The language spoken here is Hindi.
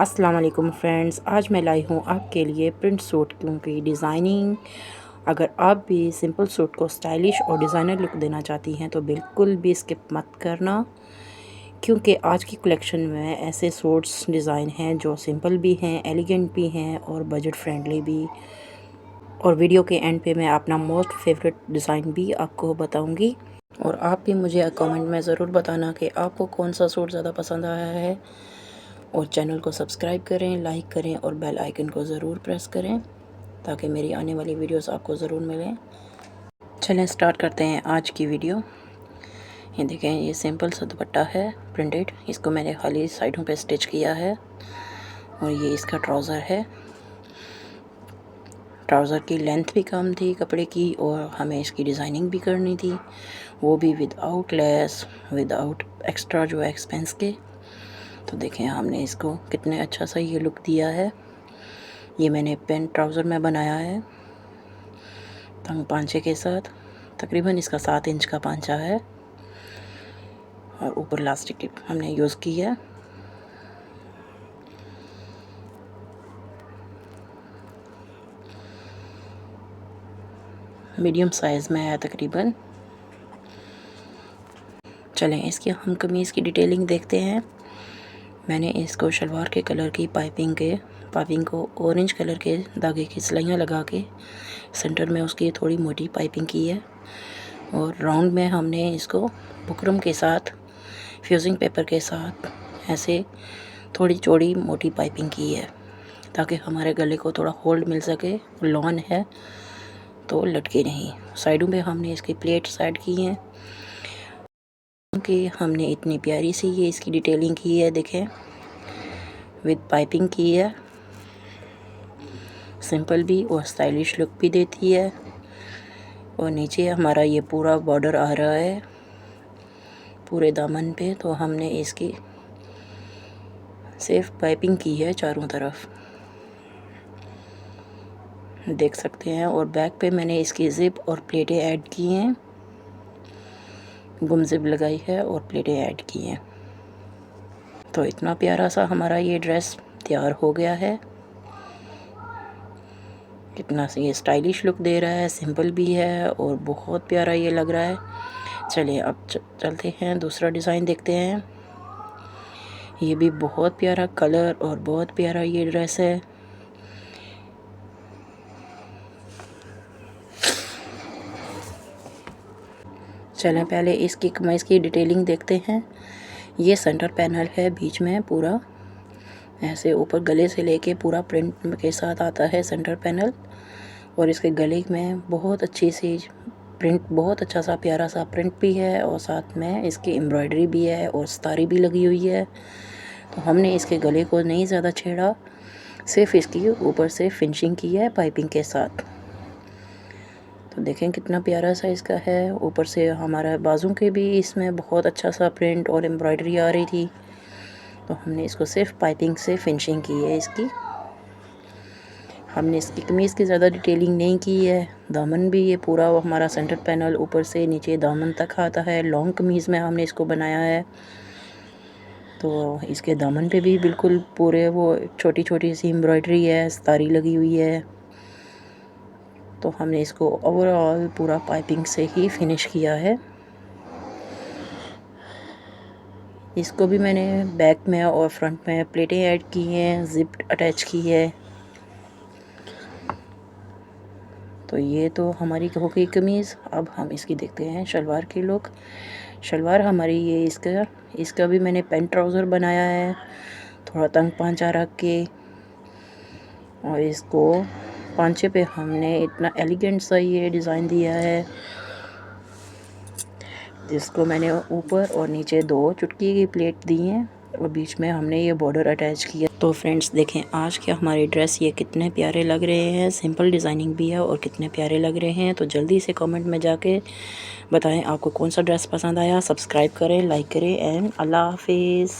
अस्सलाम वालेकुम फ्रेंड्स, आज मैं लाई हूँ आपके लिए प्रिंट सूट की डिज़ाइनिंग। अगर आप भी सिंपल सूट को स्टाइलिश और डिज़ाइनर लुक देना चाहती हैं तो बिल्कुल भी स्किप मत करना, क्योंकि आज की कलेक्शन में ऐसे सूट्स डिज़ाइन हैं जो सिंपल भी हैं, एलिगेंट भी हैं और बजट फ्रेंडली भी। और वीडियो के एंड पे मैं अपना मोस्ट फेवरेट डिज़ाइन भी आपको बताऊंगी। और आप भी मुझे कमेंट में ज़रूर बताना कि आपको कौन सा सूट ज़्यादा पसंद आया है। और चैनल को सब्सक्राइब करें, लाइक करें और बेल आइकन को ज़रूर प्रेस करें ताकि मेरी आने वाली वीडियोस आपको ज़रूर मिलें। चलें स्टार्ट करते हैं आज की वीडियो। ये देखें, ये सिंपल सा दुपट्टा है प्रिंटेड, इसको मैंने खाली साइडों पे स्टिच किया है। और ये इसका ट्राउज़र है। ट्राउज़र की लेंथ भी कम थी कपड़े की और हमें इसकी डिज़ाइनिंग भी करनी थी, वो भी विदाउट लेस, विदाउट एक्स्ट्रा जो एक्सपेंस के। तो देखें हमने इसको कितने अच्छा सा ये लुक दिया है। ये मैंने पेंट ट्राउज़र में बनाया है तंग पांचे के साथ। तकरीबन इसका 7 इंच का पांचा है और ऊपर इलास्टिक टिप हमने यूज़ की है। मीडियम साइज़ में है तकरीबन। चलें इसकी हम कमीज़ की डिटेलिंग देखते हैं। मैंने इसको शलवार के कलर की पाइपिंग को ऑरेंज कलर के धागे की सिलाइयाँ लगा के सेंटर में उसकी थोड़ी मोटी पाइपिंग की है। और राउंड में हमने इसको बुकरम के साथ, फ्यूजिंग पेपर के साथ ऐसे थोड़ी चौड़ी मोटी पाइपिंग की है ताकि हमारे गले को थोड़ा होल्ड मिल सके। लॉन है तो लटके नहीं। साइडों पे हमने इसकी प्लेट साइड की हैं कि हमने इतनी प्यारी सी ये इसकी डिटेलिंग की है। देखें, विद पाइपिंग की है, सिंपल भी और स्टाइलिश लुक भी देती है। और नीचे हमारा ये पूरा बॉर्डर आ रहा है पूरे दामन पे, तो हमने इसकी सिर्फ पाइपिंग की है चारों तरफ, देख सकते हैं। और बैक पे मैंने इसकी ज़िप और प्लेटें ऐड की हैं, गुम ज़िप लगाई है और प्लेटें ऐड की हैं। तो इतना प्यारा सा हमारा ये ड्रेस तैयार हो गया है। कितना सा ये स्टाइलिश लुक दे रहा है, सिंपल भी है और बहुत प्यारा ये लग रहा है। चलिए अब चलते हैं, दूसरा डिज़ाइन देखते हैं। ये भी बहुत प्यारा कलर और बहुत प्यारा ये ड्रेस है। चलें पहले इसकी कमीज़ की डिटेलिंग देखते हैं। ये सेंटर पैनल है बीच में पूरा, ऐसे ऊपर गले से लेके पूरा प्रिंट के साथ आता है सेंटर पैनल। और इसके गले में बहुत अच्छी सी प्रिंट, बहुत अच्छा सा प्यारा सा प्रिंट भी है और साथ में इसकी एम्ब्रॉयडरी भी है और सितारी भी लगी हुई है। तो हमने इसके गले को नहीं ज़्यादा छेड़ा, सिर्फ इसकी ऊपर से फिनिशिंग की है पाइपिंग के साथ। तो देखें कितना प्यारा सा इसका है। ऊपर से हमारा बाजू के भी इसमें बहुत अच्छा सा प्रिंट और एम्ब्रॉयडरी आ रही थी, तो हमने इसको सिर्फ पाइपिंग से फिनिशिंग की है इसकी। हमने इसकी कमीज़ की ज़्यादा डिटेलिंग नहीं की है। दामन भी ये पूरा हमारा सेंटर पैनल ऊपर से नीचे दामन तक आता है। लॉन्ग कमीज़ में हमने इसको बनाया है, तो इसके दामन पे भी बिल्कुल पूरे वो छोटी छोटी सी एम्ब्रॉयडरी है, सितारी लगी हुई है। तो हमने इसको ओवरऑल पूरा पाइपिंग से ही फिनिश किया है। इसको भी मैंने बैक में और फ्रंट में प्लेटें ऐड की हैं, जिप अटैच की है। तो ये तो हमारी हो गई कमीज़। अब हम इसकी देखते हैं शलवार की लुक। शलवार हमारी ये इसका भी मैंने पेंट ट्राउज़र बनाया है, थोड़ा तंग पांचा रख के। और इसको पांचे पे हमने इतना एलिगेंट सा ये डिज़ाइन दिया है, जिसको मैंने ऊपर और नीचे 2 चुटकी की प्लेट दी हैं और बीच में हमने ये बॉर्डर अटैच किया। तो फ्रेंड्स देखें आज के हमारे ड्रेस ये कितने प्यारे लग रहे हैं, सिंपल डिज़ाइनिंग भी है और कितने प्यारे लग रहे हैं। तो जल्दी से कमेंट में जाके बताएं आपको कौन सा ड्रेस पसंद आया। सब्सक्राइब करें, लाइक करें एंड अल्लाह हाफिज़।